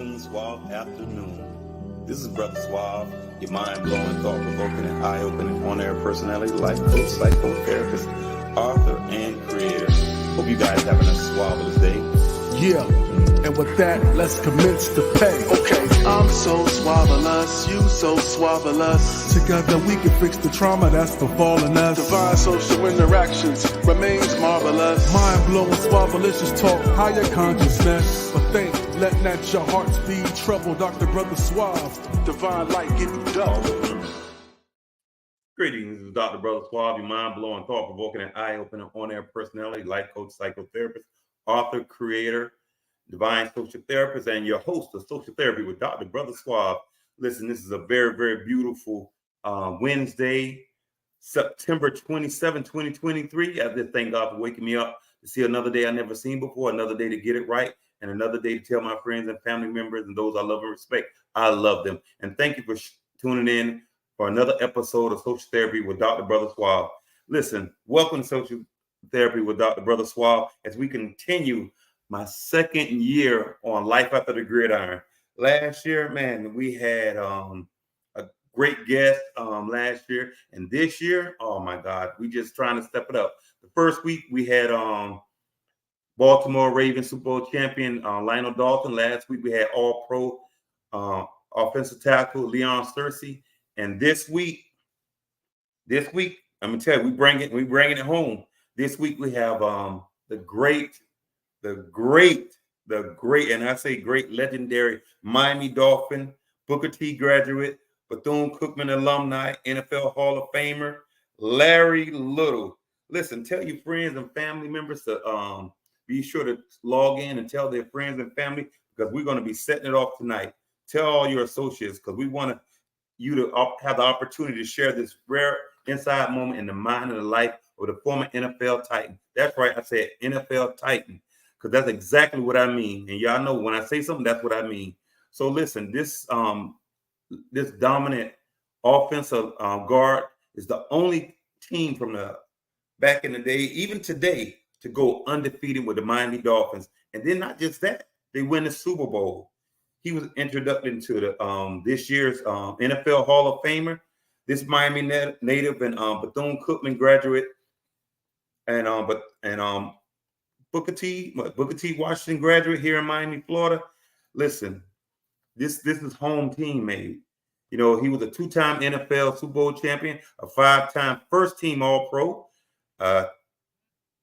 afternoon, Suave afternoon. This is Brother Suave, your mind-blowing, thought-provoking, and eye-opening on-air personality, life coach, psychotherapist, author, and creator. Hope you guys having a Suaveless day. Yeah, and with that, let's commence the pay. Okay, I'm so swavelous, you so swavelous. Together we can fix the trauma that's befallen us. Divine social interactions remains marvelous. Mind-blowing, swavelicious talk, higher consciousness. But think, let not your hearts be troubled, Dr. Brother Suave. Divine light getting dull. Greetings, this is Dr. Brother Suave, your mind-blowing, thought-provoking, and eye-opening on-air personality, life coach, psychotherapist, author, creator, divine social therapist, and your host of Social Therapy with Dr. Brother Suave. Listen, this is a very, very beautiful Wednesday, September 27, 2023. I just thank God for waking me up to see another day I never seen before, another day to get it right, and another day to tell my friends and family members and those I love and respect, I love them. And thank you for tuning in for another episode of Social Therapy with Dr. Brother Suave. Listen, welcome to Social Therapy with Dr. Brother Suave as we continue my second year on Life After the Gridiron. Last year, man, we had a great guest last year. And this year, oh my God, we just trying to step it up. The first week we had Baltimore Ravens Super Bowl champion Lionel Dalton. Last week we had All-Pro offensive tackle Leon Searcy. And this week, I'm gonna tell you, we bringing it home. This week we have the great, and I say great, legendary Miami Dolphin, Booker T graduate, Bethune-Cookman alumni, NFL Hall of Famer, Larry Little. Listen, tell your friends and family members to be sure to log in and tell their friends and family, because we're going to be setting it off tonight. Tell all your associates, because we want you to have the opportunity to share this rare inside moment in the mind and the life of the former NFL Titan. That's right, I said NFL Titan, because that's exactly what I mean. And y'all know when I say something, that's what I mean. So listen, this dominant offensive guard is the only team from the back in the day, even today, to go undefeated with the Miami Dolphins. And then not just that, they win the Super Bowl. He was introduced into the this year's NFL Hall of Famer. This Miami native and Bethune-Cookman graduate, and Booker T Washington graduate here in Miami, Florida. Listen, this is home team made. You know, he was a two-time NFL Super Bowl champion, a five-time first-team All-Pro,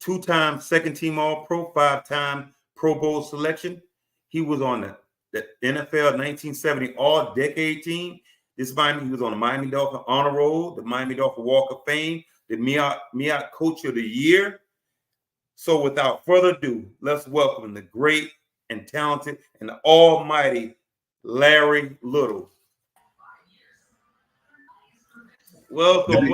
two-time second-team All-Pro, five-time Pro Bowl selection. He was on the NFL 1970 All-Decade team. This Miami, he was on the Miami Dolphin Honor Roll, the Miami Dolphin Walk of Fame, the MEAC Coach of the Year. So without further ado, let's welcome the great and talented and the almighty Larry Little. Welcome.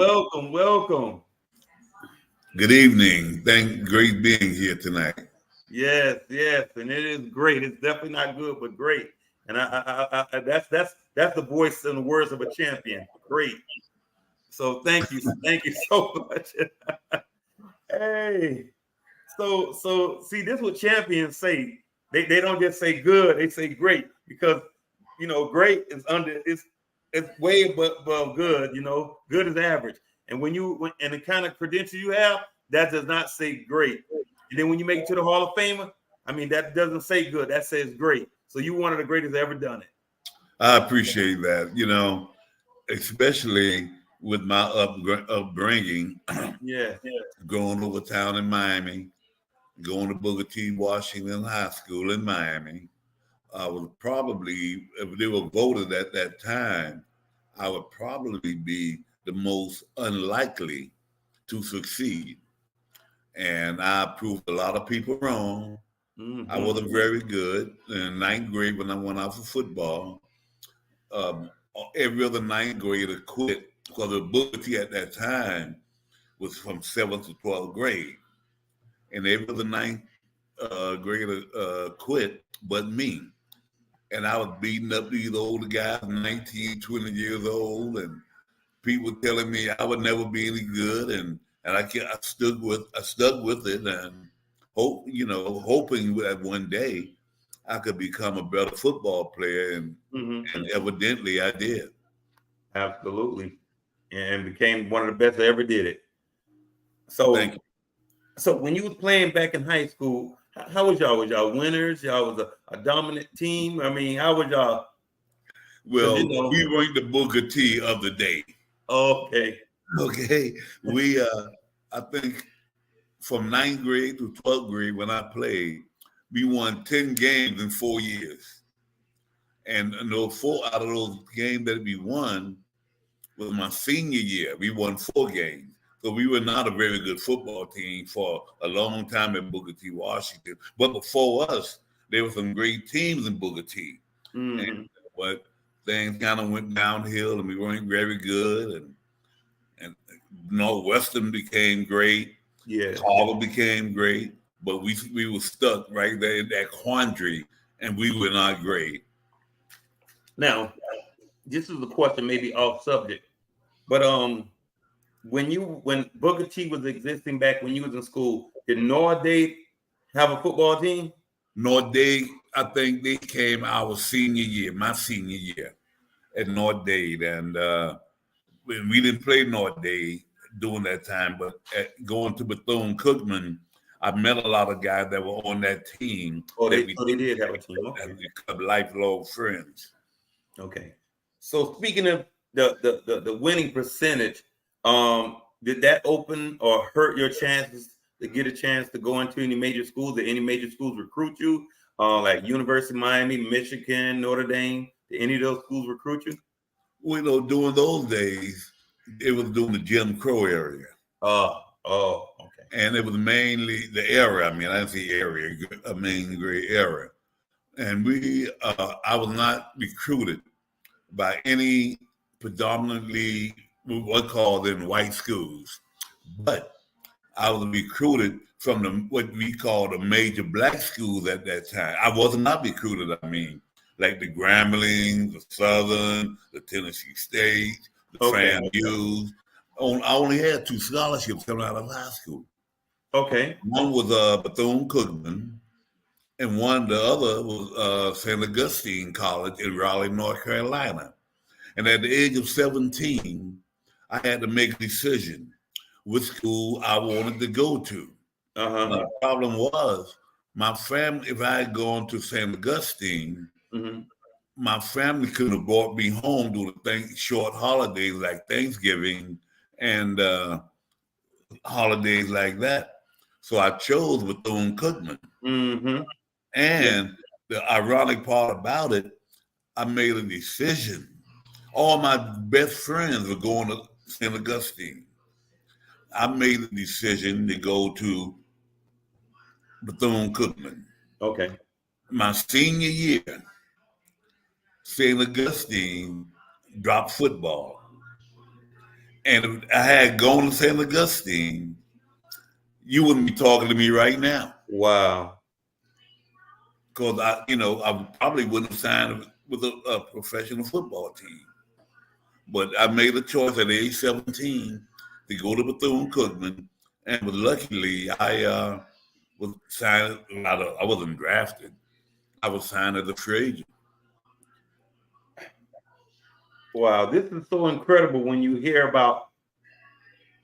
Good evening. Great being here tonight. Yes, and it is great. It's definitely not good, but great. And I that's the voice and the words of a champion. Great. So thank you so much. Hey, so see, this is what champions say. They don't just say good; they say great, because you know great is it's way above good. You know, good is average. And when the kind of credentials you have, that does not say great. And then when you make it to the Hall of Famer, I mean, that doesn't say good; that says great. So you're one of the greatest that ever done it. I appreciate that. You know, especially with my upbringing. Yeah. Growing over town in Miami, going to Booker T Washington High School in Miami. I was probably, if they were voted at that time, I would probably be the most unlikely to succeed. And I proved a lot of people wrong. Mm-hmm. I wasn't very good. In ninth grade, when I went out for football, every other ninth grader quit, because the Booker T at that time was from 7th to 12th grade. And every other ninth grader quit but me. And I was beating up these older guys, 19, 20 years old, and people telling me I would never be any good, and I stuck with it, and hoping that one day I could become a better football player, and evidently I did. Absolutely. And became one of the best that ever did it. Thank you. So when you was playing back in high school, how was y'all? Was y'all winners? Y'all was a dominant team? I mean, how was y'all? Well, we weren't the Booker T of the day. Okay. We, I think from 9th grade to 12th grade when I played, we won 10 games in 4 years. And those 4 out of those games that we won was my senior year. We won 4 games. So we were not a very good football team for a long time in Booker T, Washington. But before us, there were some great teams in Booker T. But things kind of went downhill and we weren't very good. And Northwestern became great. Yeah. Carver became great. But we were stuck right there in that quandary, and we were not great. Now, this is a question maybe off subject, but when Booker T was existing back when you was in school, did North Dade have a football team? North Dade, I think they came our senior year, my senior year at North Dade, and we didn't play North Dade during that time, but going to Bethune-Cookman, I met a lot of guys that were on that team. Oh, they did have a team. Okay. We become lifelong friends. Okay. So speaking of the winning percentage, did that open or hurt your chances to get a chance to go into any major schools? Did any major schools recruit you? Like University of Miami, Michigan, Notre Dame? Did any of those schools recruit you? Well, during those days, it was during the Jim Crow area. Oh, okay. And it was mainly the area. I mean, I didn't say area, I mean gray area. And I was not recruited by any predominantly what called in white schools, but I was recruited from what we called the major black schools at that time. I was not recruited, I mean, like the Grambling, the Southern, the Tennessee State, the FAMU. I only had 2 scholarships coming out of high school. Okay. One was Bethune-Cookman, and the other was St. Augustine College in Raleigh, North Carolina. And at the age of 17, I had to make a decision which school I wanted to go to. The problem was my family, if I had gone to St. Augustine, my family couldn't have brought me home during the short holidays like Thanksgiving and holidays like that. So I chose Bethune-Cookman. And the ironic part about it, I made a decision. All my best friends were going to St. Augustine. I made a decision to go to Bethune-Cookman. Okay. My senior year, St. Augustine dropped football. And if I had gone to St. Augustine, you wouldn't be talking to me right now. Wow. Because I probably wouldn't have signed with a professional football team. But I made a choice at age 17 to go to Bethune-Cookman, and luckily I was signed. I wasn't drafted. I was signed as a free agent. Wow, this is so incredible when you hear about,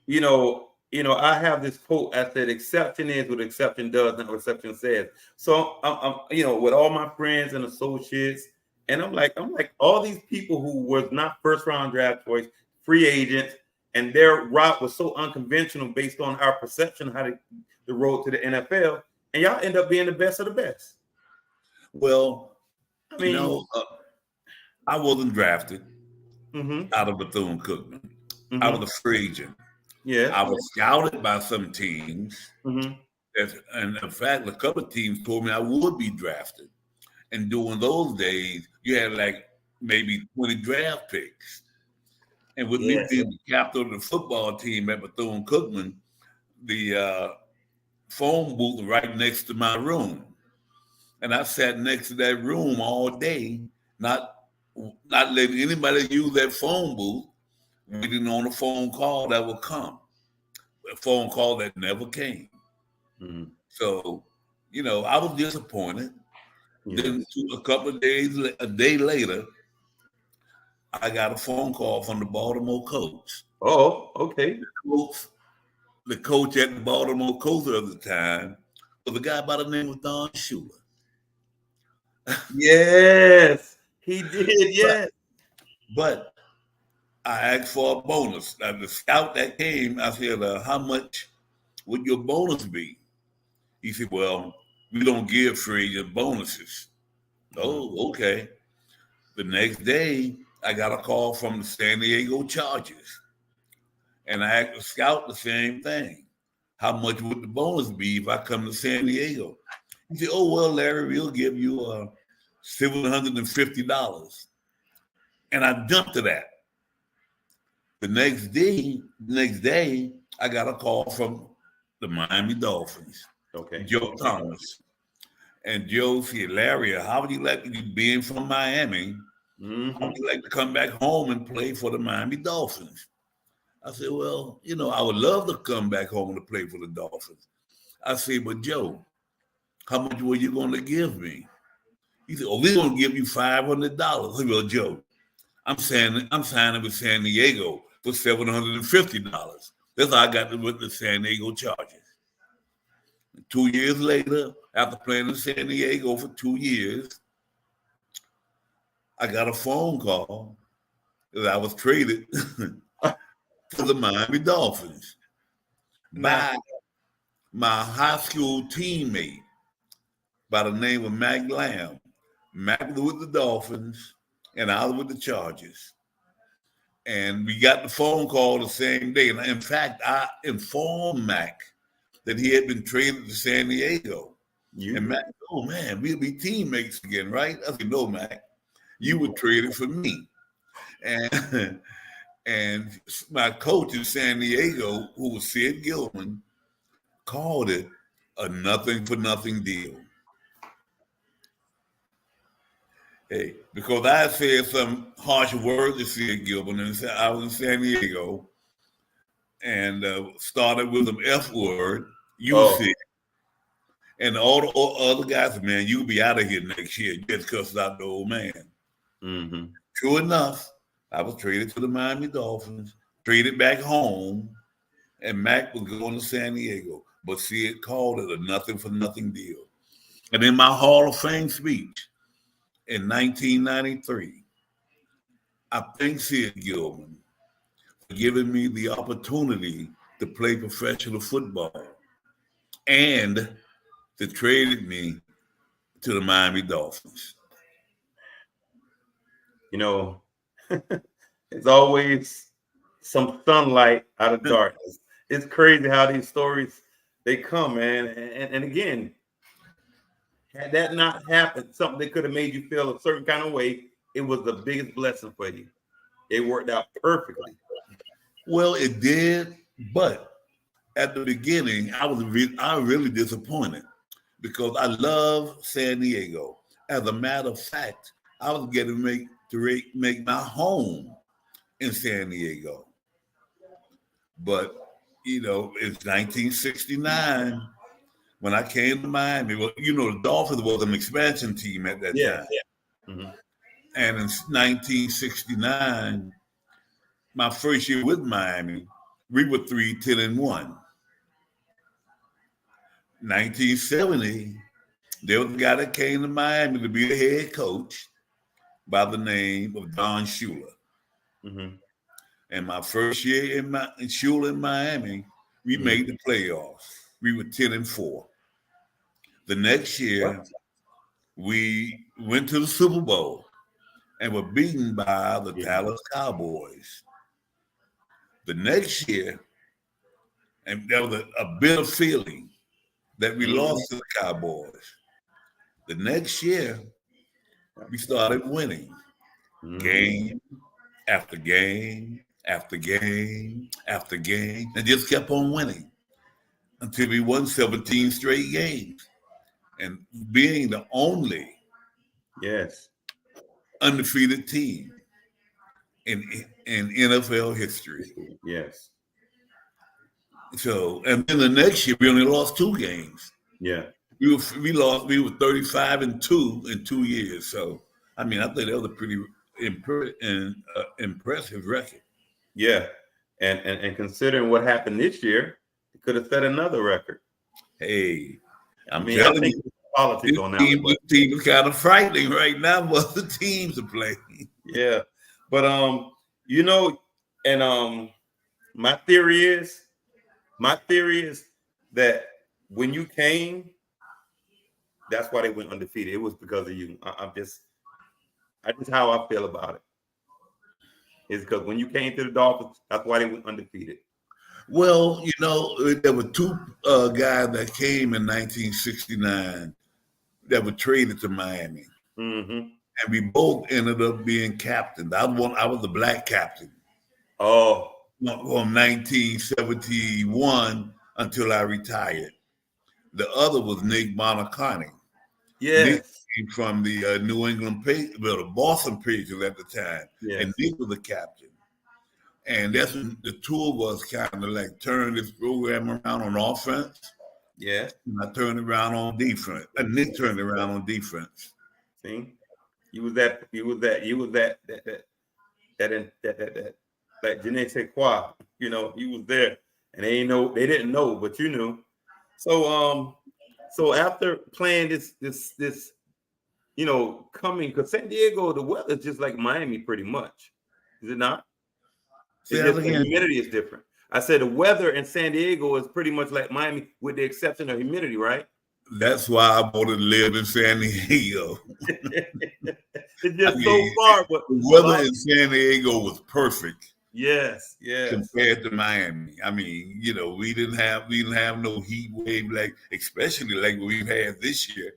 I have this quote. I said, "Exception is what exception does, not what exception says." So, I'm with all my friends and associates, and I'm like, all these people who was not first round draft choice, free agents, and their route was so unconventional based on our perception of how the road to the NFL, and y'all end up being the best of the best. Well, I mean, I wasn't drafted out of Bethune-Cookman. I was a free agent. Yeah, I was scouted by some teams, and in fact, a couple of teams told me I would be drafted. And during those days, you had like maybe 20 draft picks. And with me being the captain of the football team at Bethune-Cookman, the phone booth was right next to my room. And I sat next to that room all day, not letting anybody use that phone booth, waiting on a phone call that would come. A phone call that never came. So, I was disappointed. Yes. Then a couple of days, a day later, I got a phone call from the Baltimore coach. Oh, okay. The coach at the Baltimore Coast at the time was a guy by the name of Don Shula. Yes, he did. Yes. But I asked for a bonus. Now, the scout that came, I said, how much would your bonus be? He said, well, we don't give free agent bonuses. Oh, okay. The next day, I got a call from the San Diego Chargers. And I asked the scout the same thing. How much would the bonus be if I come to San Diego? He said, oh, well, Larry, we'll give you $750. And I jumped to that. The next day, I got a call from the Miami Dolphins, Okay. Joe Thomas. And Joe said, Larry, how would you like to being from Miami? How would you like to come back home and play for the Miami Dolphins? I said, well, I would love to come back home to play for the Dolphins. I said, but Joe, how much were you going to give me? He said, oh, we're going to give you $500. I said, well, Joe, I'm signing with San Diego for $750. That's how I got with the San Diego Chargers. 2 years later, after playing in San Diego for 2 years, I got a phone call that I was traded to the Miami Dolphins by my high school teammate by the name of MEAC Lamb. MEAC was with the Dolphins, and I was with the Chargers. And we got the phone call the same day. And in fact, I informed MEAC that he had been traded to San Diego. And MEAC, oh man, we'll be teammates again, right? I said, no, MEAC, you were traded for me. And my coach in San Diego, who was Sid Gilman, called it a nothing for nothing deal. Hey, because I said some harsh words to Sid Gilman, and I was in San Diego, and started with an F word, said, and all the other guys said, man, you'll be out of here next year. You just cussed out the old man. Mm-hmm. True enough, I was traded to the Miami Dolphins, traded back home, and MEAC was going to San Diego. But Sid called it a nothing for nothing deal. And in my Hall of Fame speech in 1993, I thank Sid Gilman for giving me the opportunity to play professional football and to trade me to the Miami Dolphins. It's always some sunlight out of darkness. It's crazy how these stories, they come, man. And again, had that not happened, something that could have made you feel a certain kind of way, it was the biggest blessing for you. It worked out perfectly. Well, it did, but at the beginning, I was really disappointed because I love San Diego. As a matter of fact, I was getting to make my home in San Diego. But, it's 1969 when I came to Miami. Well, the Dolphins was an expansion team at that time. Yeah. Mm-hmm. And in 1969, my first year with Miami, we were 3-10-1. 1970, there was a guy that came to Miami to be the head coach by the name of Don Shula. Mm-hmm. And my first year in Shula in Miami, we made the playoffs. We were 10-4. The next year, we went to the Super Bowl and were beaten by the Dallas Cowboys. The next year, and there was a bitter feeling that we lost to the Cowboys. The next year, we started winning game after game after game after game, and just kept on winning until we won 17 straight games. And being the only undefeated team in NFL history. Yes. So, and then the next year, we only lost 2 games. Yeah. We were 35-2 in 2 years. So I mean, I think that was a pretty impressive record. Yeah, and considering what happened this year, it could have set another record. Hey, I I'm mean, I telling think you, it's politics on that one, this team is kind of frightening right now. What the teams are playing. yeah. But you know, and my theory is that when you came, that's why they went undefeated. It was because of you. I just how I feel about it. Is because when you came to the Dolphins, that's why they went undefeated. Well, there were two guys that came in 1969 that were traded to Miami, Mm-hmm. and we both ended up being captains. I was the black captain. Oh, From 1971 until I retired. The other was Nick Bonacarni. Nick yes, came from the New England the Boston Patriots at the time, yes, and Nick was the captain. And that's when the two of us kind of like turned this program around on offense. yeah. And I turned it around on defense. And Nick turned it around on defense. See, you was that like je ne sais quoi. You was there, and they didn't know, but you knew. So after playing this, coming, because San Diego, the weather is just like Miami, pretty much, is it not? It's just the humidity is different. I said the weather in San Diego is pretty much like Miami, with the exception of humidity, right? That's why I wanted to live in San Diego. It's just so far, but the weather in San Diego was perfect. Yes. Compared to Miami. I mean, we didn't have no heat wave, like especially like what we've had this year.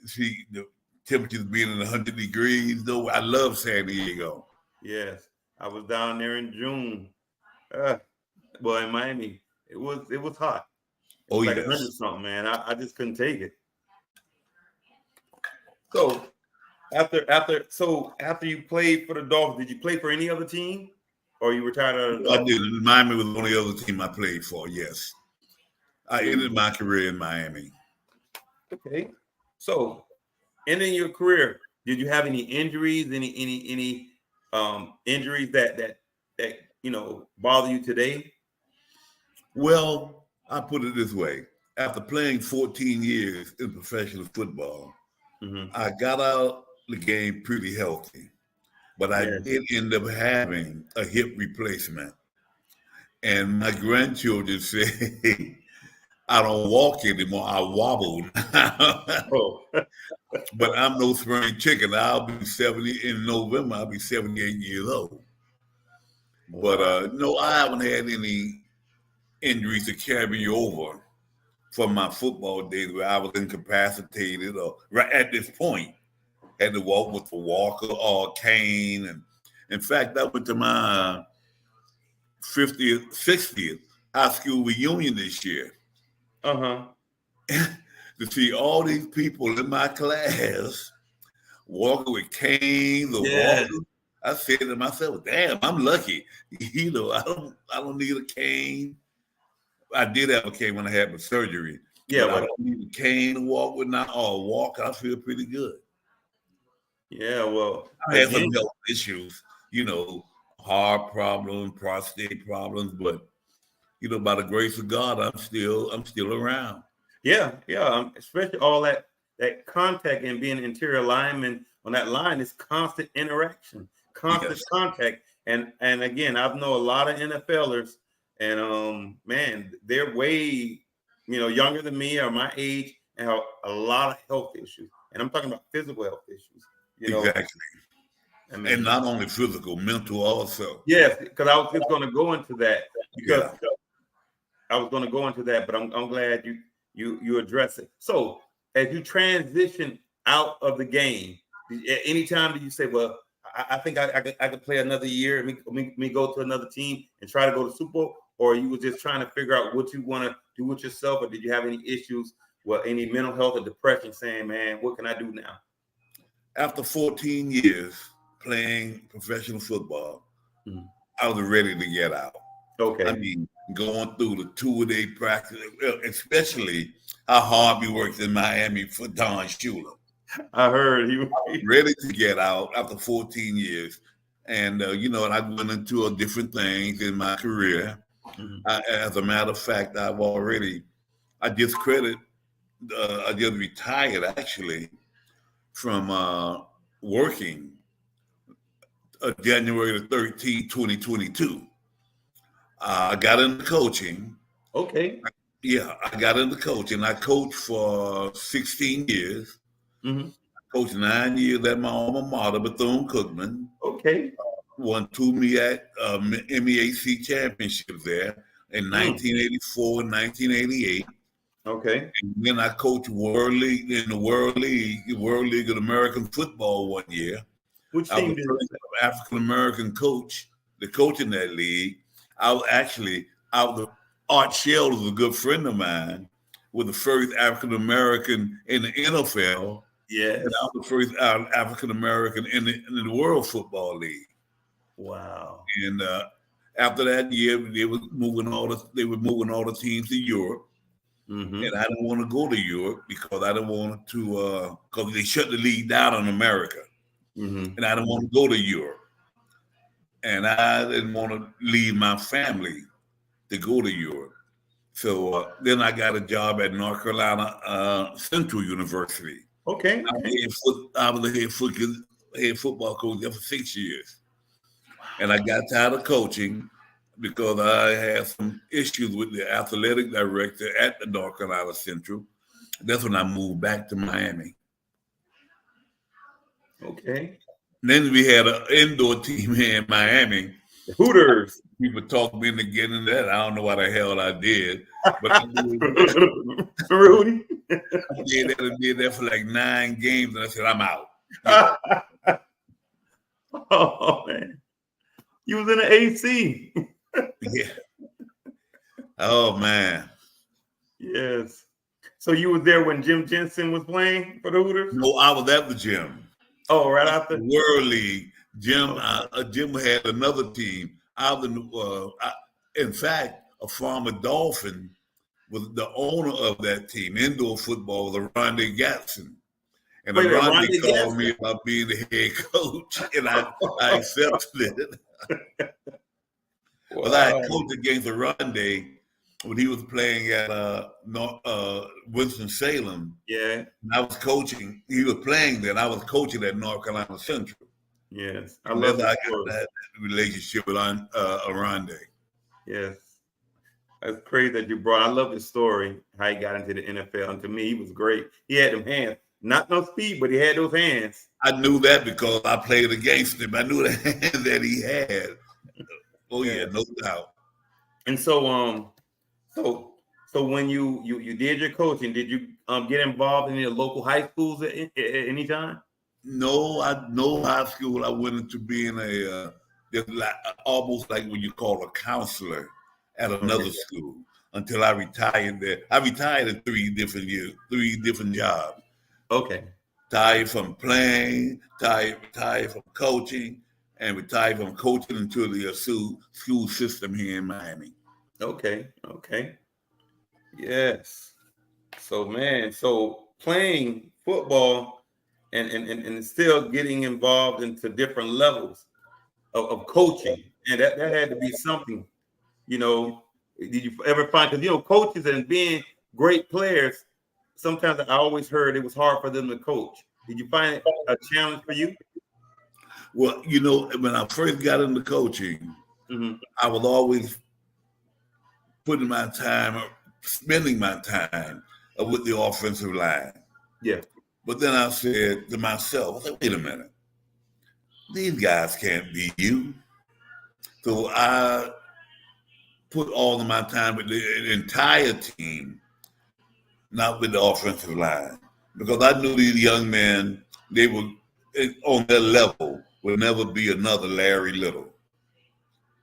See, the temperatures being in 100 degrees, though. I love San Diego. Yes. I was down there in June. Well, in Miami, it was hot. It was like 100 something, man. I just couldn't take it. So after you played for the Dolphins, did you play for any other team, or you retired out of the Dolphins? I did. Miami was the only other team I played for. Yes, I ended my career in Miami. Okay. So, ending your career, did you have any injuries? Any injuries that bother you today? Well, I put it this way. After playing 14 years in professional football, I got out the game pretty healthy, but I did end up having a hip replacement. And my grandchildren say, I don't walk anymore, I wobble. But I'm no spring chicken. I'll be 70 in November. I'll be 78 years old. But no, I haven't had any injuries to carry me over from my football days where I was incapacitated or right at this point had to walk with a walker or a cane. And in fact, I went to my 50th, 60th high school reunion this year. To see all these people in my class walking with canes or walkers. I said to myself, damn, I'm lucky. I don't need a cane. I did have a cane when I had my surgery. Yeah, but I don't need a cane to walk with now or walk. I feel pretty good. Yeah, well, I had some health issues, heart problems, prostate problems, but by the grace of God, I'm still around. Yeah, especially all that contact and being an interior lineman on that line is constant interaction, constant contact, and again, I've known a lot of NFLers. And man, they're way, younger than me or my age and have a lot of health issues. And I'm talking about physical health issues. Exactly. And not only physical, mental also. Yes, because I was just going to go into that. I was going to go into that, but I'm glad you address it. So as you transition out of the game, anytime did you say, well, I think I could play another year and me go to another team and try to go to Super Bowl? Or you were just trying to figure out what you want to do with yourself? Or did you have any issues with any mental health or depression saying, man, what can I do now? After 14 years playing professional football, I was ready to get out. Okay. I mean, going through the 2-a-day practice, especially how hard we worked in Miami for Don Shula. I heard he I was. was ready to get out after 14 years. And, and I went into different things in my career. As a matter of fact, I just retired actually from working January the 13th, 2022. I got into coaching. Okay. Yeah, I got into coaching. I coached for 16 years. Mm-hmm. I coached 9 years at my alma mater, Bethune-Cookman. Okay. Won 2 MEAC championships there in 1984 and 1988. Okay. And then I coached World League in the World League of American Football 1 year. Which I team was did the first African American coach to coach in that league. Art Shell was a good friend of mine, was the first African American in the NFL. Yes. And I was the first African American in the World Football League. Wow. And after that year, they were moving all the teams to Europe. Mm-hmm. And I didn't want to go to Europe because I didn't want to, because they shut the league down in America. Mm-hmm. And I didn't want to go to Europe. And I didn't want to leave my family to go to Europe. So then I got a job at North Carolina Central University. Okay. I was the head football coach there for 6 years. And I got tired of coaching because I had some issues with the athletic director at the North Carolina Central. That's when I moved back to Miami. Okay. Then we had an indoor team here in Miami. The Hooters. People talked me into getting into that. I don't know what the hell I did. But I Rudy. did that for like 9 games, and I said, I'm out. Oh, man. You was in the AC. Yeah. Oh, man. Yes. So you was there when Jim Jensen was playing for the Hooters? No, I was at the gym. Oh, right after? World League. Jim had another team. In fact, a former Dolphin was the owner of that team, indoor football, was Rondé Gatson. And Rondé called me about being the head coach, and I accepted it. Well, I had coached against Rondé when he was playing at Winston-Salem. Yeah. And I was coaching. He was playing there, and I was coaching at North Carolina Central. Yes. I got that relationship with Rondé. Yes. That's crazy that you brought. I love his story, how he got into the NFL. And to me, he was great. He had them hands. Not no speed, but he had those hands. I knew that because I played against him. I knew the hands that he had. Oh, yeah, no doubt. And so, so when you did your coaching, did you get involved in the local high schools at any time? No high school. I went into being almost like what you call a counselor at another school until I retired there. I retired in 3 different jobs. Okay. Retired from playing, retired from coaching, and retired from coaching into the school system here in Miami. Okay. Yes. So, man, playing football and still getting involved into different levels of coaching. And that had to be something, did you ever find, because, coaches and being great players, sometimes I always heard it was hard for them to coach. Did you find it a challenge for you? Well, when I first got into coaching, I was always spending my time with the offensive line. Yeah. But then I said to myself, wait a minute. These guys can't beat you. So I put all of my time with the entire team, not with the offensive line. Because I knew these young men, they were on their level, would never be another Larry Little.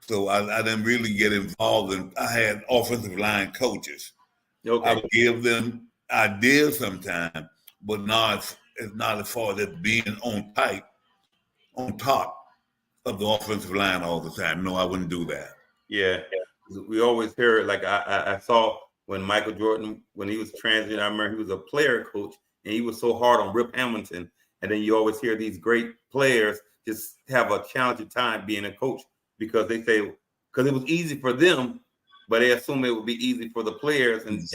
So I didn't really get involved I had offensive line coaches. Okay. I would give them ideas sometimes, but it's not as far as it being on top of the offensive line all the time. No, I wouldn't do that. Yeah. We always hear it. Like I saw when Michael Jordan, when he was transiting, I remember he was a player coach, and he was so hard on Rip Hamilton. And then you always hear these great players just have a challenging time being a coach because they say, because it was easy for them, but they assume it would be easy for the players. And these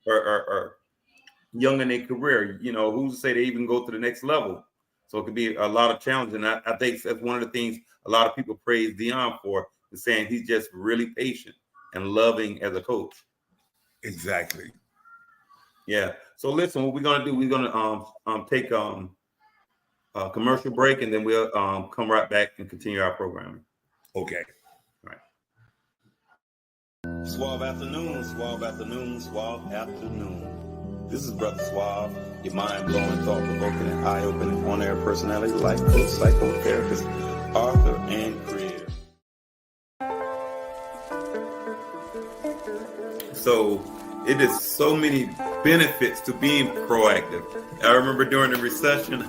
are young in their career. You know, who's to say they even go to the next level? So it could be a lot of challenges. And I think that's one of the things a lot of people praise Dion for, is saying he's just really patient and loving as a coach. Exactly. Yeah. So listen, what we're gonna do, we're gonna take a commercial break, and then we'll come right back and continue our programming. Okay. All right. Suave afternoon, Suave afternoon, Suave afternoon. This is Brother Suave, your mind-blowing, thought-provoking, and eye-opening on-air personality, life coach, psychotherapist, author, and creator. So it is so many benefits to being proactive. I remember during the recession,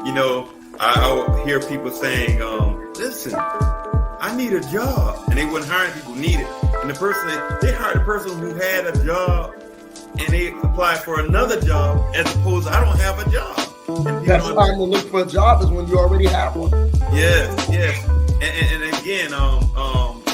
you know, I would hear people saying, listen, I need a job. And they wouldn't hire people who need it. And the person, they hired a person who had a job, and they applied for another job, as opposed to, I don't have a job. And that's time to look for a job, is when you already have one. Yes. And again,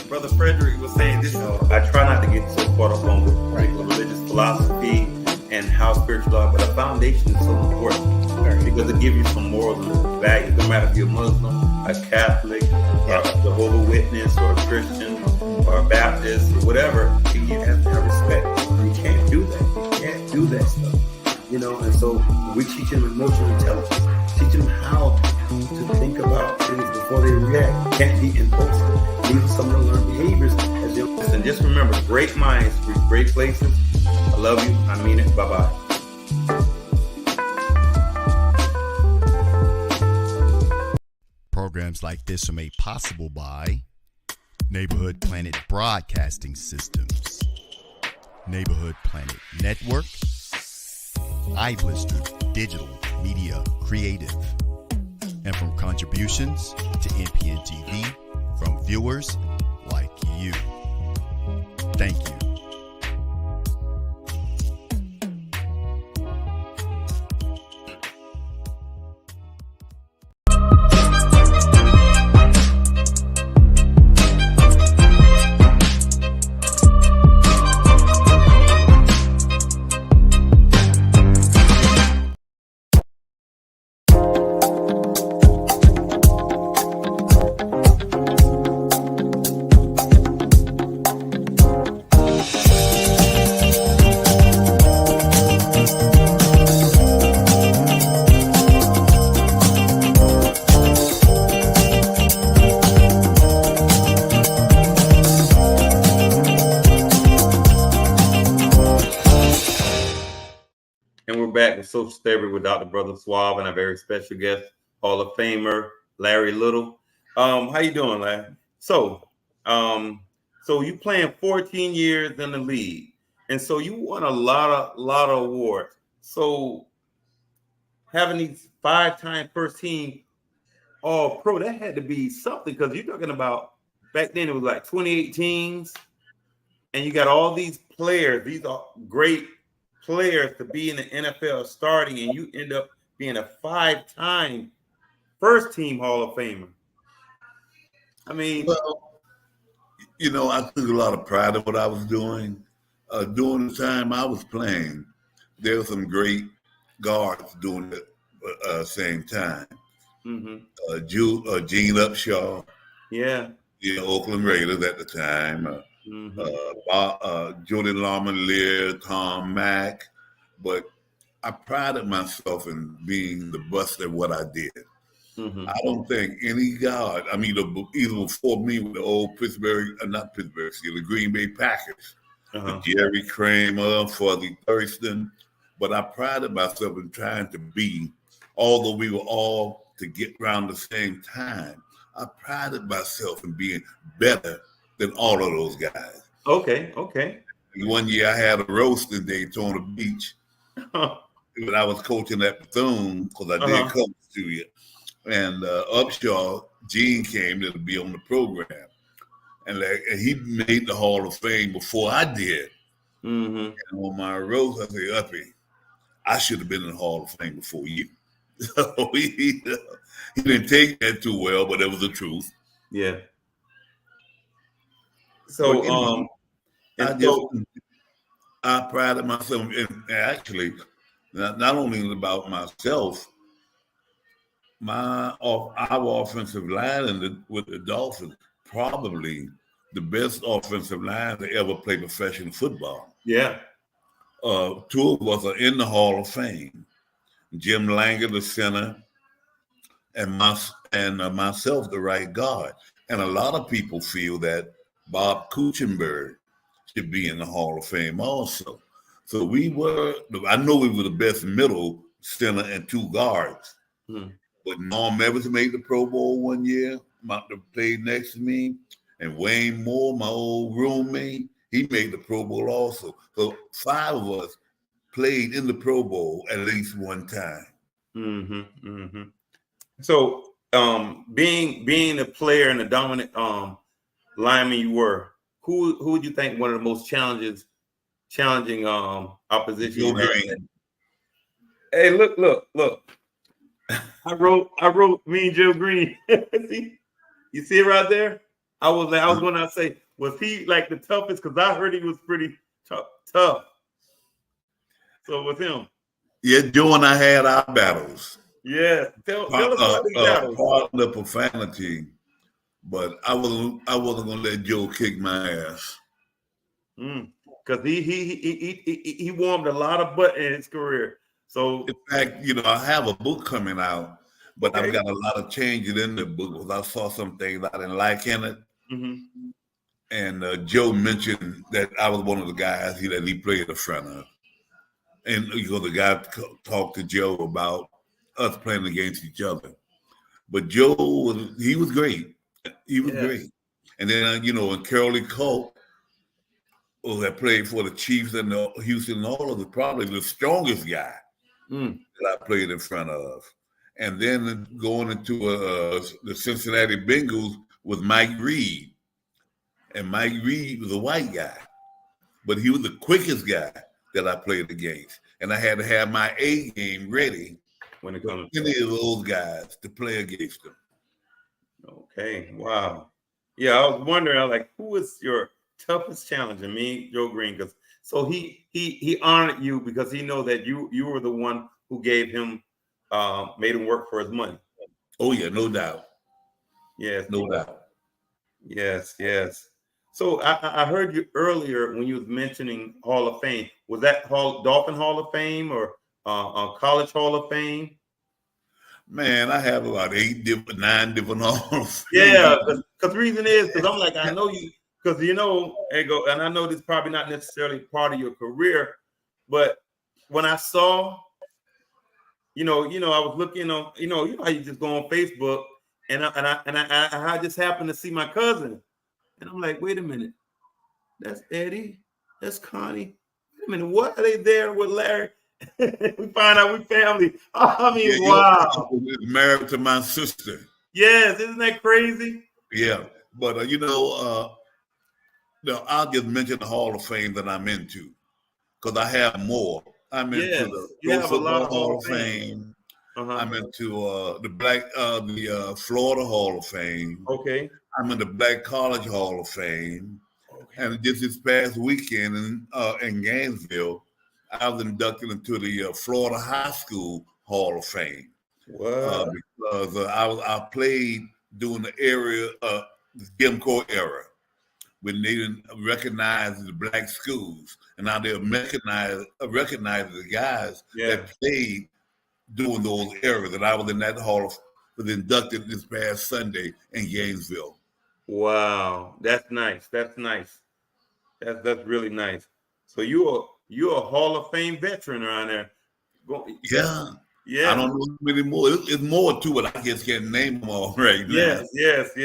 Brother Frederick was saying this, I try not to get so caught up on religious philosophy and how spiritual are, but a foundation is so important because it gives you some morals and values, no matter if you're Muslim, a Catholic, or a Jehovah's Witness, or a Christian, or a Baptist, or whatever. You have to have respect. You can't do that. You can't do that stuff. You know, and so we teach them emotional intelligence, teach them how to think about things before they react. Can't be impulsive. These are some of the learned behaviors as you listen. Just remember, great minds reach great places. I love you. I mean it. Bye-bye. Programs like this are made possible by Neighborhood Planet Broadcasting Systems, Neighborhood Planet Network, iBlister Digital Media Creative, and from contributions to NPN TV from viewers like you. Thank you. Social Therapy with Dr. Brother Suave and a very special guest, Hall of Famer Larry Little. How you doing, Larry? So you playing 14 years in the league, and so you won a lot of awards. So having these 5-time first team All Pro, that had to be something, because you're talking about back then it was like 28 teams, and you got all these players. These are great players to be in the NFL starting, and you end up being a 5-time first team Hall of Famer. I mean, well, you know, I took a lot of pride in what I was doing. During the time I was playing, there were some great guards doing it at the same time. Mm-hmm. Gene Upshaw, Oakland Raiders at the time. Jordan Lamolier, Tom Mack, but I prided myself in being the best at what I did. Mm-hmm. I don't think any guard, I mean, either before me with the old the Green Bay Packers, Jerry Kramer, Fuzzy Thurston, but I prided myself in trying to be, although we were all to get around the same time, I prided myself in being better than all of those guys. Okay. One year I had a roast in Daytona Beach when I was coaching at Bethune, because I did coach 2 years. And Upshaw, Gene came to be on the program. And he made the Hall of Fame before I did. Mm-hmm. And on my roast, I say, Uppy, I should have been in the Hall of Fame before you. So he didn't take that too well, but it was the truth. Yeah. But So anyway, and so I prided myself in actually not only about myself, our offensive line with the Dolphins probably the best offensive line to ever play professional football. yeah. Two of us are in the Hall of Fame. Jim Langer, the center, and myself, the right guard. And a lot of people feel that Bob Kuchenberg should be in the Hall of Fame also. So I know we were the best middle center and two guards. Hmm. But Norm Evans made the Pro Bowl one year, played next to me. And Wayne Moore, my old roommate, he made the Pro Bowl also. So 5 of us played in the Pro Bowl at least one time. Mm-hmm. Mm-hmm. So being a player and a dominant lineman you were, who would you think one of the most challenging opposition Joe you had? Green. Hey, look. I wrote me and Joe Green. See? You see it right there? I was going to say, was he like the toughest? Because I heard he was pretty tough. So with him. Yeah, Joe and I had our battles. Yeah. Tell us about these battles. Part of the profanity, but I wasn't gonna let Joe kick my ass. Because he warmed a lot of butt in his career. So in fact, I have a book coming out, but I've got a lot of changes in the book because I saw some things I didn't like in it. Mm-hmm. And Joe mentioned that I was one of the guys that he played in front of. And the guy talked to Joe about us playing against each other. But Joe was great. He was great. And then, and Curly Culp, that played for the Chiefs and the Houston Oilers, was probably the strongest guy that I played in front of. And then going into the Cincinnati Bengals with Mike Reed. And Mike Reed was a white guy, but he was the quickest guy that I played against. And I had to have my A game ready when it comes to any of those guys to play against them. Okay, wow. Yeah, I was wondering, who was your toughest challenger? Me, Joe Green, because so he honored you because he know that you were the one who gave him, made him work for his money. Oh yeah, no doubt. Yes, no doubt. Yes. So I heard you earlier when you was mentioning Hall of Fame. Was that Dolphin Hall of Fame or College Hall of Fame? Man, I have about 9 different halls. Yeah, because the reason is because I'm like, I know you, because and I know this is probably not necessarily part of your career, but when I saw, I was looking on, how you just go on Facebook, and I just happened to see my cousin. And I'm like, wait a minute, that's Eddie, that's Connie. Wait a minute, what are they there with Larry? We find out we family. I mean, wow. Married to my sister. Yes, isn't that crazy? Yeah, but I'll just mention the Hall of Fame that I'm into because I have more. I'm into the Pro Football Hall of Fame. I'm into the Florida Hall of Fame. Okay. I'm in the Black College Hall of Fame. Okay. And just this past weekend in Gainesville, I was inducted into the Florida High School Hall of Fame. Wow. Because I played during the the Jim Crow era when they didn't recognize the black schools. And now they recognize the guys that played during those eras. And I was in that was inducted this past Sunday in Gainesville. Wow, that's nice. That's really nice. So you're a Hall of Fame veteran around there. Yeah. I don't know many more. It's more to it. I just can't name them all right now. Yes.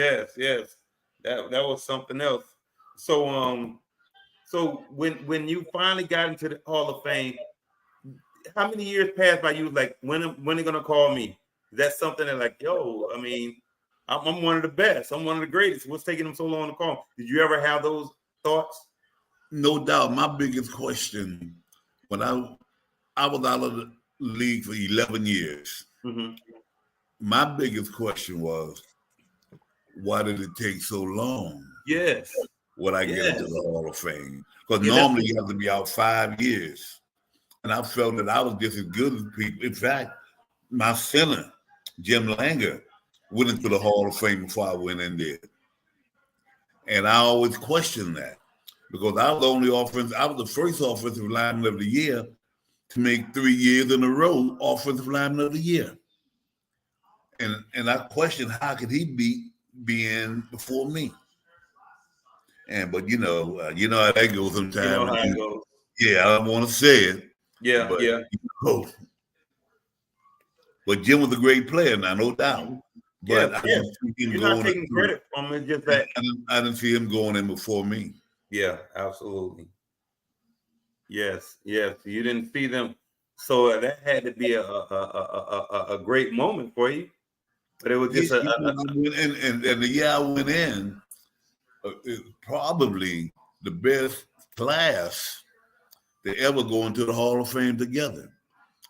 That was something else. So so when you finally got into the Hall of Fame, how many years passed by? You was like, when are they gonna call me? Is that something that like, yo? I mean, I'm one of the best. I'm one of the greatest. What's taking them so long to call? Did you ever have those thoughts? no doubt, my biggest question when I was out of the league for 11 years. Mm-hmm. My biggest question was, why did it take so long? Yes. Would I get Yes. into the Hall of Fame? Because Yeah, normally you have to be out 5 years. And I felt that I was just as good as people. In fact, my center, Jim Langer, went into the Hall of Fame before I went in there. And I always questioned that because I was the first offensive lineman of the year to make 3 years in a row offensive lineman of the year. And I questioned how could he be in before me? But you know how that goes sometimes. You know how it goes. Yeah, I don't want to say it. Yeah, but, yeah. But Jim was a great player now, no doubt. But Yeah, I didn't see him you're going not taking credit from it, just that. I didn't see him going in before me. Yeah, absolutely. Yes, yes. You didn't see them, so that had to be a great moment for you. But it was just and the year I went in, it was probably the best class to ever go into the Hall of Fame together.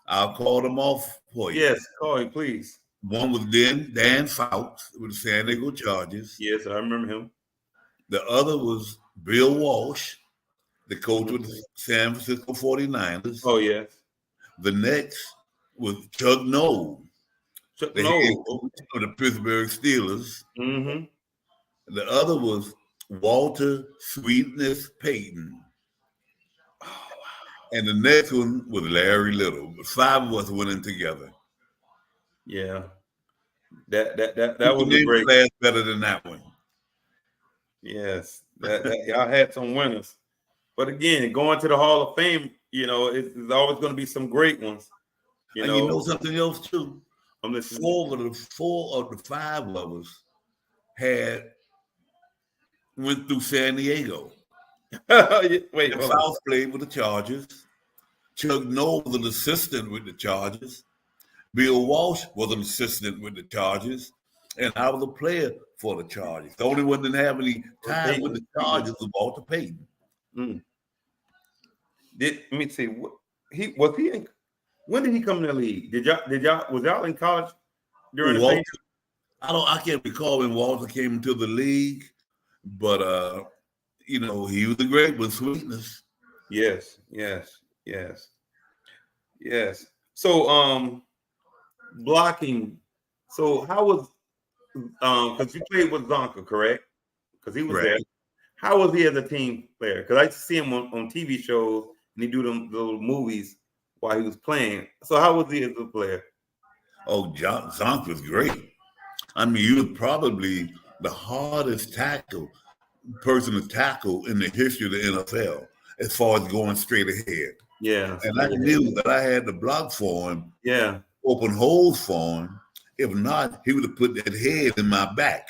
I'll call them off for you. Yes, call him, please. One was Dan Fouts with the San Diego Chargers. Yes, I remember him. The other was Bill Walsh, the coach with the San Francisco 49ers. Oh, yes. The next was Chuck Noll, Chuck the Noll head coach of the Pittsburgh Steelers. Mm-hmm. The other was Walter Sweetness Payton. And the next one was Larry Little. 5 of us went in together. Yeah. That was a great class better than that one. Yes. That y'all had some winners. But again, going to the Hall of Fame, it's always going to be some great ones. You know something else too? I'm listening. 4 of the 5 of us went through San Diego. Wait, South played with the Chargers. Chuck Noll was an assistant with the Chargers. Bill Walsh was an assistant with the Chargers. And I was a player for the Chargers. The only one that didn't have any time with the Chargers was Walter Payton. Mm. Let me see. When did he come in the league? Was y'all in college during the same? I can't recall when Walter came into the league, but he was a great with Sweetness. Yes. So blocking. So how was because you played with Zonka, correct? Because he was there. How was he as a team player? Because I used to see him on TV shows and he do them little movies while he was playing. So how was he as a player? Oh, Zonk was great. I mean, he was probably the hardest person to tackle in the history of the NFL as far as going straight ahead. Yeah. And I knew that I had to block for him. Yeah. Open holes for him. If not, he would have put that head in my back.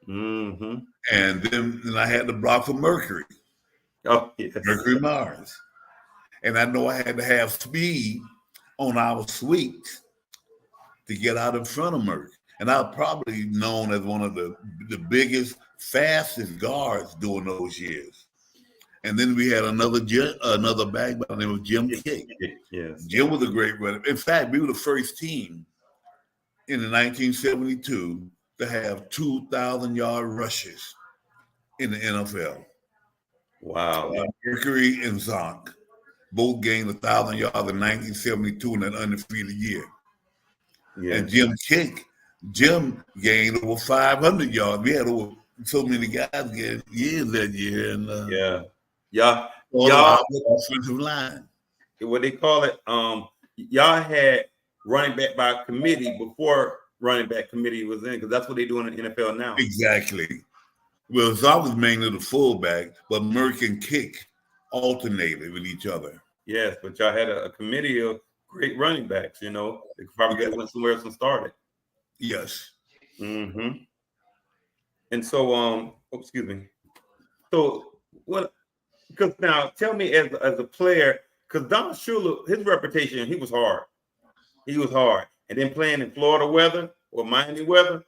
Mm-hmm. And then I had to block for Mercury. Oh, yes. Mercury Mars. And I know I had to have speed on our sweeps to get out in front of Mercury. And I was probably known as one of the biggest, fastest guards during those years. And then we had another back by the name of Jim Kick. Yes. Jim was a great runner. In fact, we were the first team in 1972 to have 2,000-yard rushes in the NFL. Wow. Mercury and Zonk both gained 1,000 yards in 1972 in that undefeated year. Yes. And Jim gained over 500 yards. We had over so many guys get years that year. And y'all offensive line. What they call it, y'all had running back by committee before running back committee was in, because that's what they do in the NFL now. Exactly. Well, Zonk was mainly the fullback, but Merck and Kick alternated with each other. Yes, but y'all had a committee of great running backs, They could probably went somewhere else and started. Yes. Mm-hmm. And so, excuse me. So what? Because now, tell me as a player, because Don Shula, his reputation, he was hard. And then playing in Florida weather or Miami weather,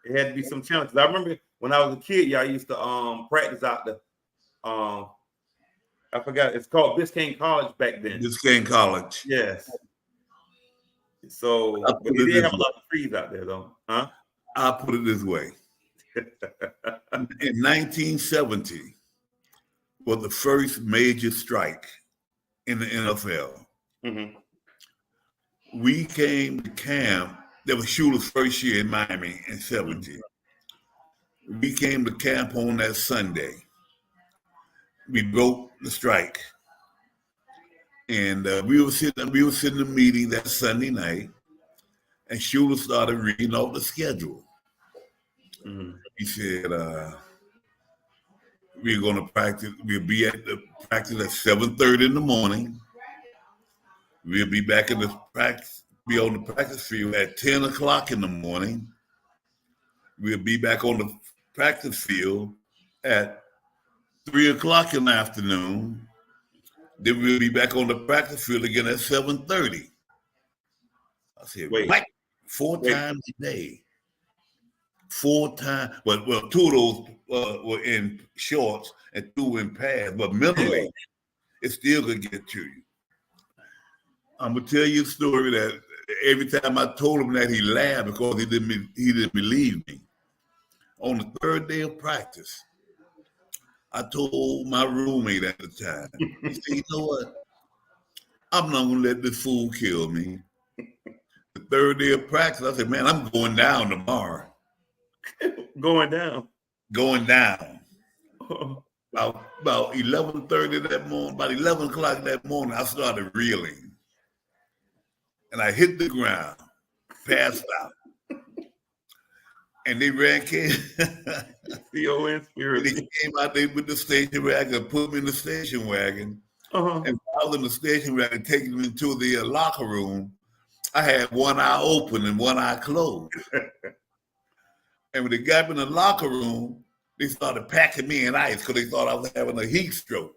it had to be some challenges. I remember when I was a kid, y'all used to practice out I forgot. It's called Biscayne College back then. Biscayne College. Yes. So, I'll but put they it did this have a way. lot of trees out there, though. Huh? I'll put it this way. In 1970 was the first major strike in the NFL. Mm-hmm. We came to camp. That was Schuler's first year in Miami in 70. We came to camp on that Sunday. We broke the strike. And we were sitting in a meeting that Sunday night, and Schuler started reading off the schedule. Mm-hmm. He said, we're going to practice. We'll be at the practice at 7:30 in the morning. We'll be back in the practice, be on the practice field at 10 o'clock in the morning. We'll be back on the practice field at 3 o'clock in the afternoon. Then we'll be back on the practice field again at 7:30. I said, Wait. what? Four times a day. 4 times. Well, 2 of those were in shorts and 2 were in pads. But mentally, it still could get to you. I'm gonna tell you a story that every time I told him that, he laughed because he didn't believe me. On the 3rd day of practice, I told my roommate at the time, he said, you know what? I'm not gonna let this fool kill me. The 3rd day of practice, I said, man, I'm going down tomorrow. Going down. Going down. About 11:30 that morning, about 11 o'clock that morning, I started reeling. And I hit the ground, passed out. And they came C-O-N-Spirit. They came out there with the station wagon, put me in the station wagon. Uh-huh. And while I was in the station wagon, taking me to the locker room, I had one eye open and one eye closed. And when they got me in the locker room, they started packing me in ice because they thought I was having a heat stroke.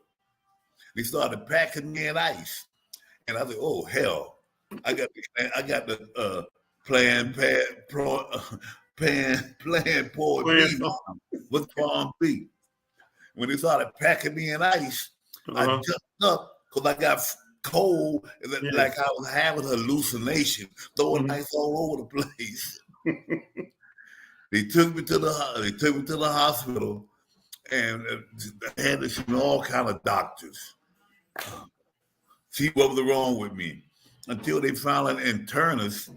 They started packing me in ice. And I said, oh, hell. I got the playing pork beef with corned beef. When they started packing me in ice, I jumped up because I got cold, and like I was having a hallucination, throwing ice all over the place. They took me to the hospital, and I had to see all kind of doctors. See what was wrong with me. Until they found an internist,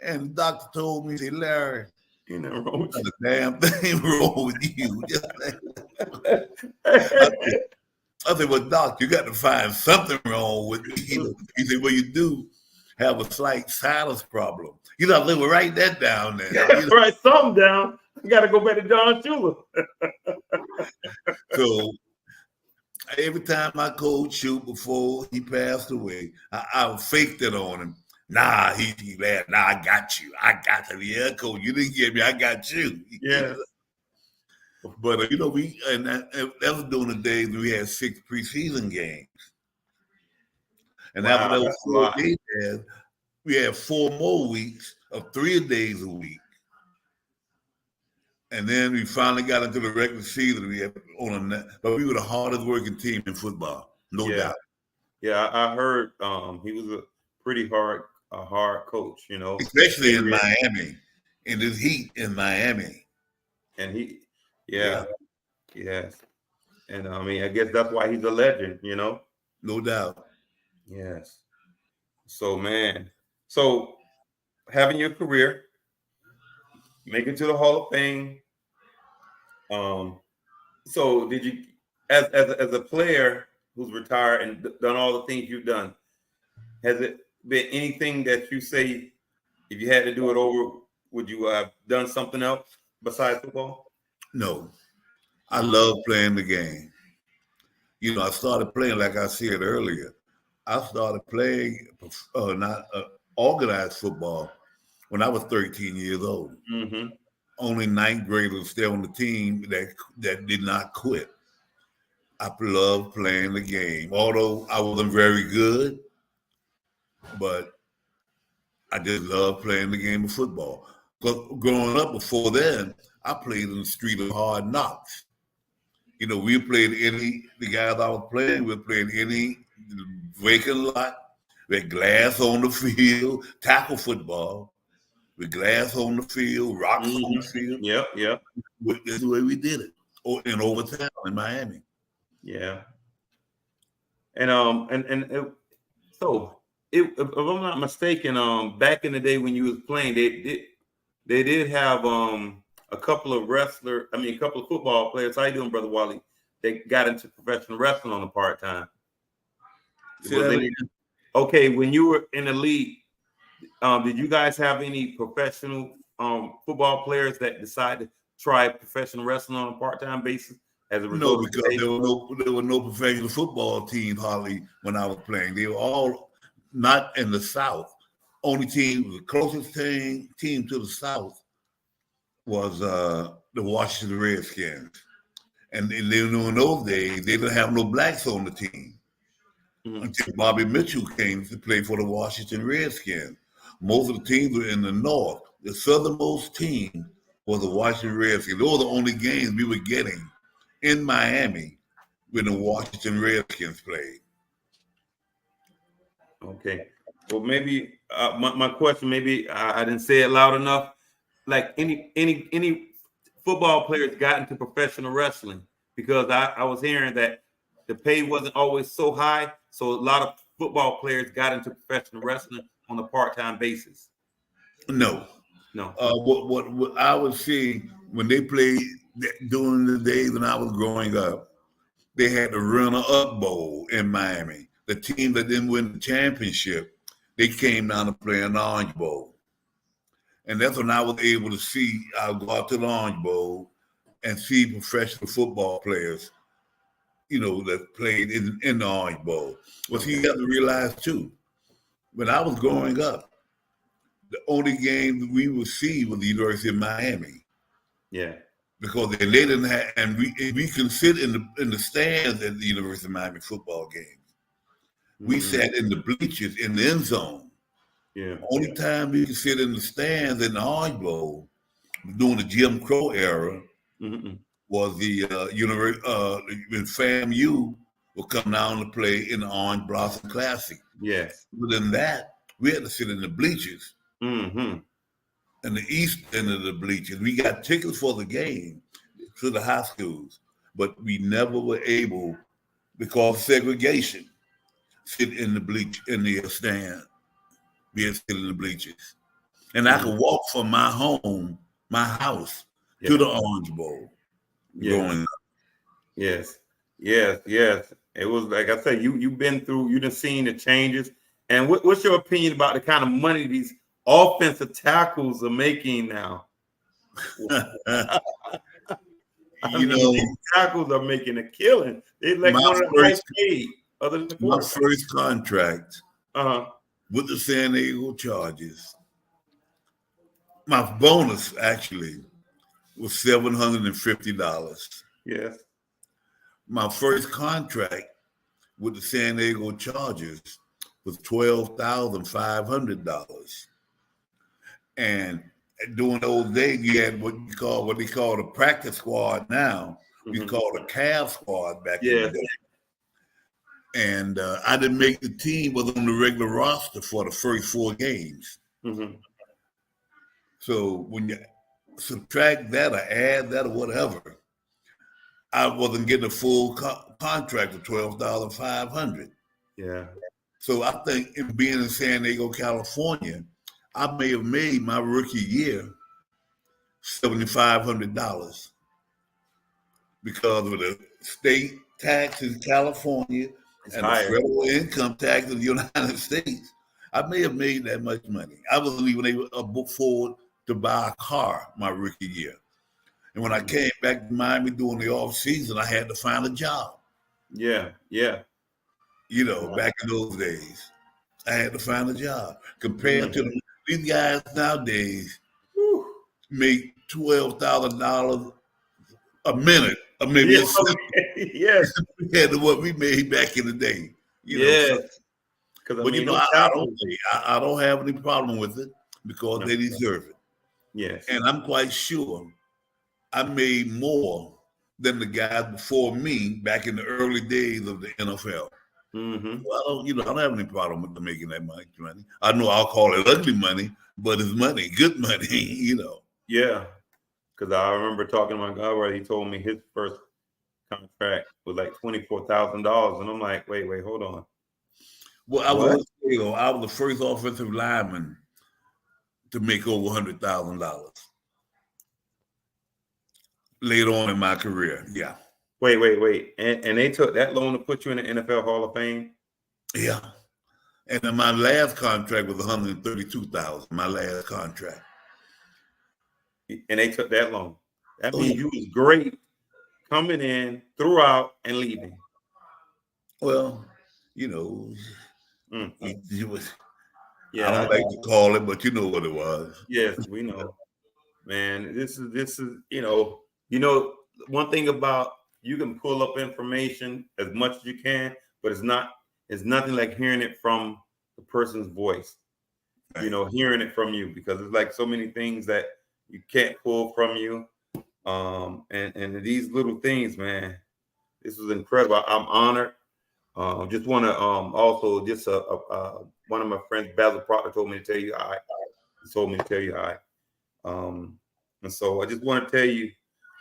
and the doctor told me, "Say, Larry, you know, wrong with the damn thing wrong with you." I said, "Well, doc, you got to find something wrong with me." He said, "Well, you do have a slight sinus problem." You know, they will write that down there. Yeah, write something down. You got to go back to John Schuler. So every time I coached Shoot before he passed away, I faked it on him. Nah, he laughed. Nah, I got you. Yeah, coach, you didn't get me. I got you. Yeah. But that was during the days we had 6 preseason games, and after those 4 days, we had 4 more weeks of 3 days a week. And then we finally got into the regular season. But we were the hardest working team in football, no doubt. Yeah, I heard he was a pretty hard coach, you know, especially in Miami, in this heat in Miami. And yes, and I mean, I guess that's why he's a legend, you know, no doubt. Yes. So, man, having your career, make it to the Hall of Fame. So did you, as a player who's retired and done all the things you've done, has it been anything that you say, if you had to do it over, would you have done something else besides football? No, I love playing the game. You know, I started playing, like I said earlier, I started playing not organized football when I was 13 years old. Mm-hmm. Only 9th graders still on the team that did not quit. I love playing the game. Although I wasn't very good, but I just love playing the game of football. Because growing up before then, I played in the street of hard knocks. We played the guys I was playing, we played any vacant lot with glass on the field, tackle football, with glass on the field, rocks on the field. Yep. That's the way we did it. In overtime in Miami. Yeah. So if I'm not mistaken, back in the day when you was playing, they did have a couple of football players. How you doing, Brother Wally? They got into professional wrestling on the part-time. Okay, when you were in the league, did you guys have any professional football players that decided to try professional wrestling on a part-time basis as a result? No, because there were no professional football teams hardly when I was playing. They were all not in the South. The closest team to the South was the Washington Redskins. And in those days, they didn't have no blacks on the team until Bobby Mitchell came to play for the Washington Redskins. Most of the teams were in the North. The southernmost team was the Washington Redskins. Those were the only games we were getting in Miami when the Washington Redskins played. Okay. Well, maybe my question, maybe I didn't say it loud enough. Like any football players got into professional wrestling, because I was hearing that the pay wasn't always so high. So a lot of football players got into professional wrestling on a part-time basis. No. What I would see when they played during the days when I was growing up, they had the runner-up bowl in Miami. The team that didn't win the championship, they came down to play in the Orange Bowl. And that's when I was able to see, I'll go out to the Orange Bowl and see professional football players, that played in the Orange Bowl. Well, you have to realize too, when I was growing up, the only game we would see was the University of Miami. Yeah. Because they didn't have, and we can sit in the stands at the University of Miami football games. We sat in the bleachers in the end zone. Yeah. Only time we could sit in the stands in the Orange Bowl during the Jim Crow era was the when FAMU would come down to play in the Orange Blossom Classic. Yes. But than that, we had to sit in the bleachers. In the east end of the bleachers. We got tickets for the game to the high schools, but we never were able, because of segregation, sit in the stand. We had to sit in the bleachers. And I could walk from my house, to the Orange Bowl. Growing up. Yes. It was like I said, you've been through, you done seen the changes. And what's your opinion about the kind of money these offensive tackles are making now? Tackles are making a killing. They're like one of the highest paid, other than the my first contract with the San Diego Chargers, my bonus actually was $750. Yes. My first contract with the San Diego Chargers was $12,500. And during those days, you had what they call the practice squad now. We call the Cavs squad back in the day. And I didn't make the team, was on the regular roster for the first 4 games. So when you subtract that or add that or whatever, I wasn't getting a full contract of $12,500. Yeah. So I think in being in San Diego, California, I may have made my rookie year $7,500 because of the state tax in California and the federal income tax in the United States. I may have made that much money. I wasn't even able to afford to buy a car my rookie year. And when I came back to Miami during the off season, I had to find a job. Yeah. Back in those days, I had to find a job. Compared to these guys nowadays, make $12,000 a minute, or maybe a second. Yes. Compared to what we made back in the day. But I don't have any problem with it because they deserve it. Yes. And I'm quite sure I made more than the guys before me back in the early days of the NFL. Mm-hmm. Well, I don't have any problem with them making that much money. I know I'll call it ugly money, but it's money, good money, Yeah, because I remember talking to my guy where he told me his first contract was like $24,000, and I'm like, wait, hold on. Well, I was the first offensive lineman to make over $100,000 later on in my career. Yeah. Wait. And they took that loan to put you in the NFL Hall of Fame? Yeah. And then my last contract was $132,000, my last contract. And they took that loan. That means you was great coming in, throughout, and leaving. Well, it was, I don't like to call it, but you know what it was. Yes, we know. Man, this is one thing about, you can pull up information as much as you can, but it's nothing like hearing it from the person's voice. Right. Hearing it from you, because it's like so many things that you can't pull from you. And these little things, man, this was incredible. I'm honored. Just want to also just one of my friends, Basil Proctor, told me to tell you hi. He told me to tell you hi. And so I just want to tell you,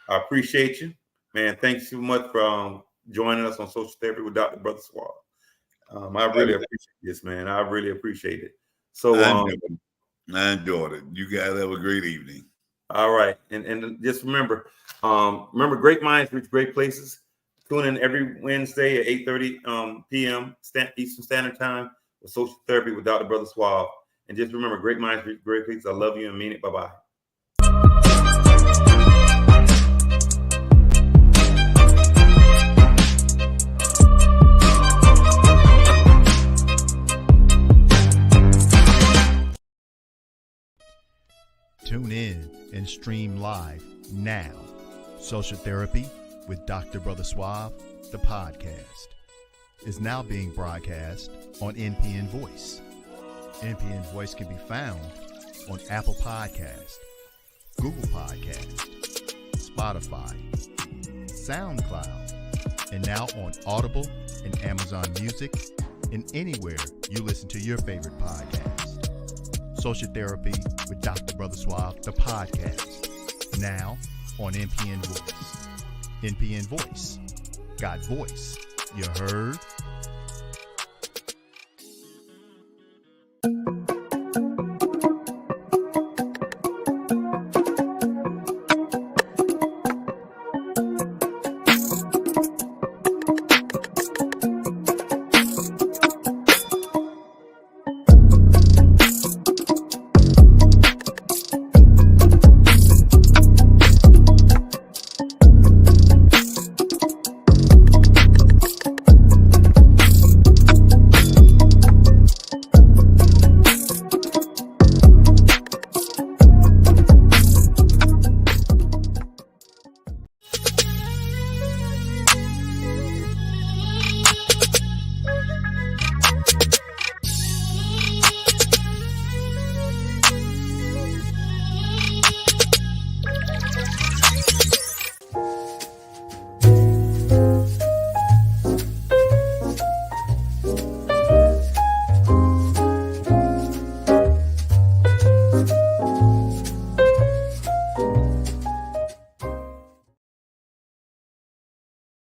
I appreciate you, man. Thanks so much for joining us on Social Therapy with Dr. Brother Suave. I really appreciate this, man. I really appreciate it. So I enjoyed it. You guys have a great evening. All right, and just remember, great minds reach great places. Tune in every Wednesday at 8:30 p.m. Eastern Standard Time with Social Therapy with Dr. Brother Suave. And just remember, great minds reach great places. I love you and mean it. Bye-bye. Tune in and stream live now. Social Therapy with Dr. Brother Suave, the podcast, is now being broadcast on NPN Voice. NPN Voice can be found on Apple Podcast, Google Podcast, Spotify, SoundCloud, and now on Audible and Amazon Music, and anywhere you listen to your favorite podcast. Social Therapy with Dr. Brother Suave, the podcast, now on NPN Voice. NPN Voice. Got voice. You heard?